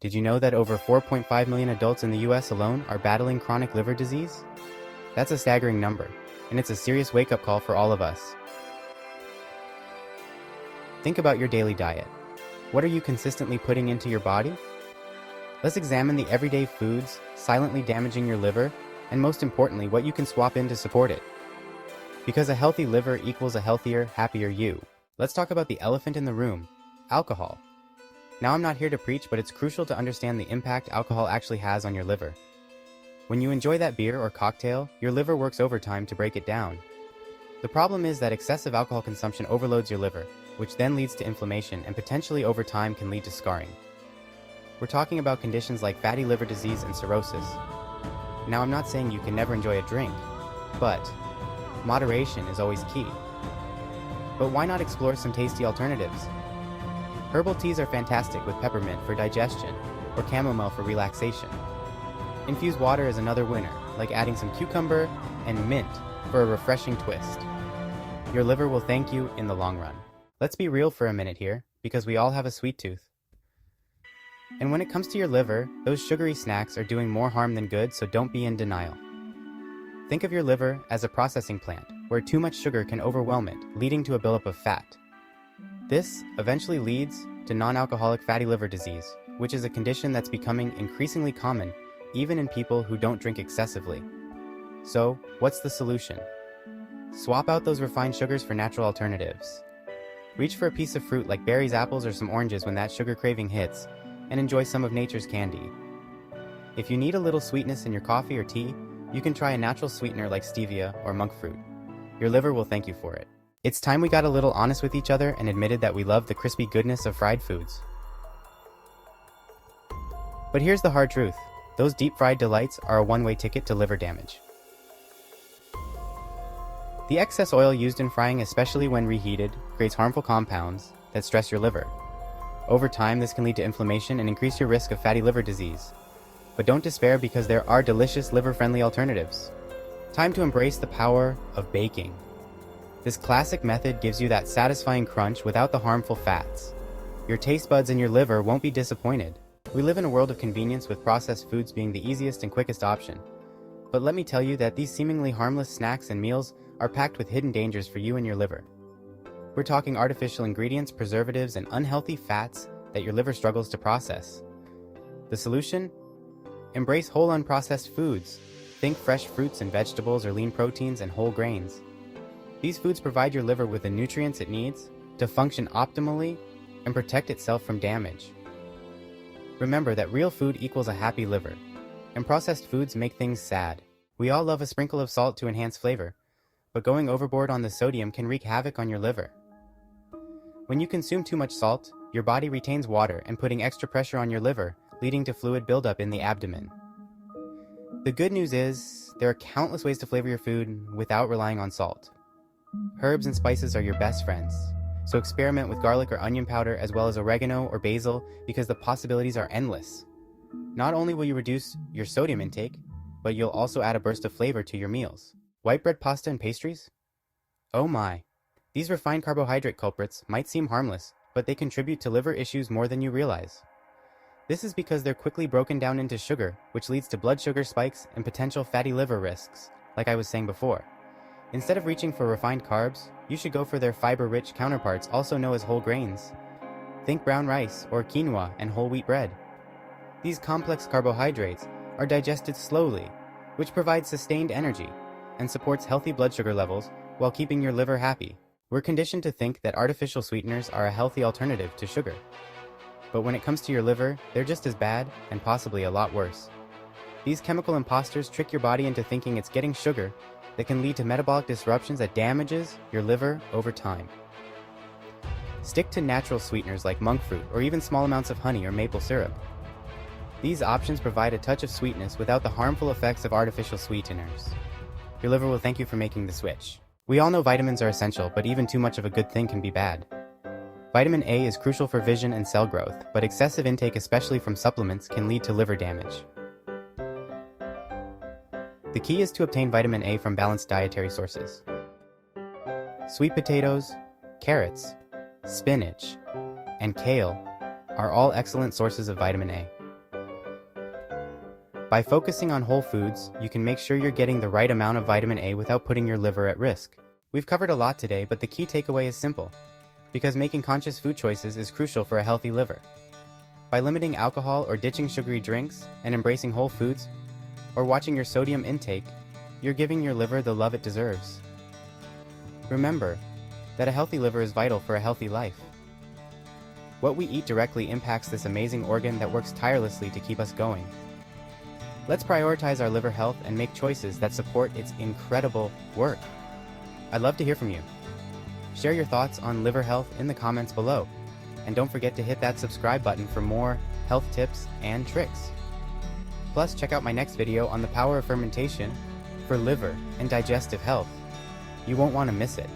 Did you know that over 4.5 million adults in the US alone are battling chronic liver disease? That's a staggering number, and it's a serious wake-up call for all of us. Think about your daily diet. What are you consistently putting into your body? Let's examine the everyday foods silently damaging your liver, and most importantly, what you can swap in to support it. Because a healthy liver equals a healthier, happier you. Let's talk about the elephant in the room, alcohol. Now, I'm not here to preach, but it's crucial to understand the impact alcohol actually has on your liver. When you enjoy that beer or cocktail, your liver works overtime to break it down. The problem is that excessive alcohol consumption overloads your liver, which then leads to inflammation and potentially over time can lead to scarring. We're talking about conditions like fatty liver disease and cirrhosis. Now, I'm not saying you can never enjoy a drink, but moderation is always key. But why not explore some tasty alternatives? Herbal teas are fantastic with peppermint for digestion or chamomile for relaxation. Infused water is another winner, like adding some cucumber and mint for a refreshing twist. Your liver will thank you in the long run. Let's be real for a minute here, because we all have a sweet tooth. And when it comes to your liver, those sugary snacks are doing more harm than good, so don't be in denial. Think of your liver as a processing plant, where too much sugar can overwhelm it, leading to a buildup of fat. This eventually leads to non-alcoholic fatty liver disease, which is a condition that's becoming increasingly common even in people who don't drink excessively. So, what's the solution? Swap out those refined sugars for natural alternatives. Reach for a piece of fruit like berries, apples, or some oranges when that sugar craving hits, and enjoy some of nature's candy. If you need a little sweetness in your coffee or tea, you can try a natural sweetener like stevia or monk fruit. Your liver will thank you for it. It's time we got a little honest with each other and admitted that we love the crispy goodness of fried foods. But here's the hard truth. Those deep-fried delights are a one-way ticket to liver damage. The excess oil used in frying, especially when reheated, creates harmful compounds that stress your liver. Over time, this can lead to inflammation and increase your risk of fatty liver disease. But don't despair, because there are delicious liver-friendly alternatives. Time to embrace the power of baking. This classic method gives you that satisfying crunch without the harmful fats. Your taste buds and your liver won't be disappointed. We live in a world of convenience, with processed foods being the easiest and quickest option. But let me tell you that these seemingly harmless snacks and meals are packed with hidden dangers for you and your liver. We're talking artificial ingredients, preservatives, and unhealthy fats that your liver struggles to process. The solution? Embrace whole unprocessed foods. Think fresh fruits and vegetables, or lean proteins and whole grains. These foods provide your liver with the nutrients it needs to function optimally and protect itself from damage. Remember that real food equals a happy liver, and processed foods make things sad. We all love a sprinkle of salt to enhance flavor, but going overboard on the sodium can wreak havoc on your liver. When you consume too much salt, your body retains water and putting extra pressure on your liver, leading to fluid buildup in the abdomen. The good news is, there are countless ways to flavor your food without relying on salt. Herbs and spices are your best friends, so experiment with garlic or onion powder, as well as oregano or basil, because the possibilities are endless. Not only will you reduce your sodium intake, but you'll also add a burst of flavor to your meals. White bread, pasta, and pastries? Oh my! These refined carbohydrate culprits might seem harmless, but they contribute to liver issues more than you realize. This is because they're quickly broken down into sugar, which leads to blood sugar spikes and potential fatty liver risks, like I was saying before. Instead of reaching for refined carbs, you should go for their fiber-rich counterparts, also known as whole grains. Think brown rice or quinoa and whole wheat bread. These complex carbohydrates are digested slowly, which provides sustained energy and supports healthy blood sugar levels while keeping your liver happy. We're conditioned to think that artificial sweeteners are a healthy alternative to sugar. But when it comes to your liver, they're just as bad and possibly a lot worse. These chemical imposters trick your body into thinking it's getting sugar that can lead to metabolic disruptions that damages your liver over time. Stick to natural sweeteners like monk fruit, or even small amounts of honey or maple syrup. These options provide a touch of sweetness without the harmful effects of artificial sweeteners. Your liver will thank you for making the switch. We all know vitamins are essential, but even too much of a good thing can be bad. Vitamin A is crucial for vision and cell growth, but excessive intake, especially from supplements, can lead to liver damage. The key is to obtain vitamin A from balanced dietary sources. Sweet potatoes, carrots, spinach, and kale are all excellent sources of vitamin A. By focusing on whole foods, you can make sure you're getting the right amount of vitamin A without putting your liver at risk. We've covered a lot today, but the key takeaway is simple, because making conscious food choices is crucial for a healthy liver. By limiting alcohol or ditching sugary drinks and embracing whole foods, or watching your sodium intake, you're giving your liver the love it deserves. Remember that a healthy liver is vital for a healthy life. What we eat directly impacts this amazing organ that works tirelessly to keep us going. Let's prioritize our liver health and make choices that support its incredible work. I'd love to hear from you. Share your thoughts on liver health in the comments below, and don't forget to hit that subscribe button for more health tips and tricks. Plus, check out my next video on the power of fermentation for liver and digestive health. You won't want to miss it.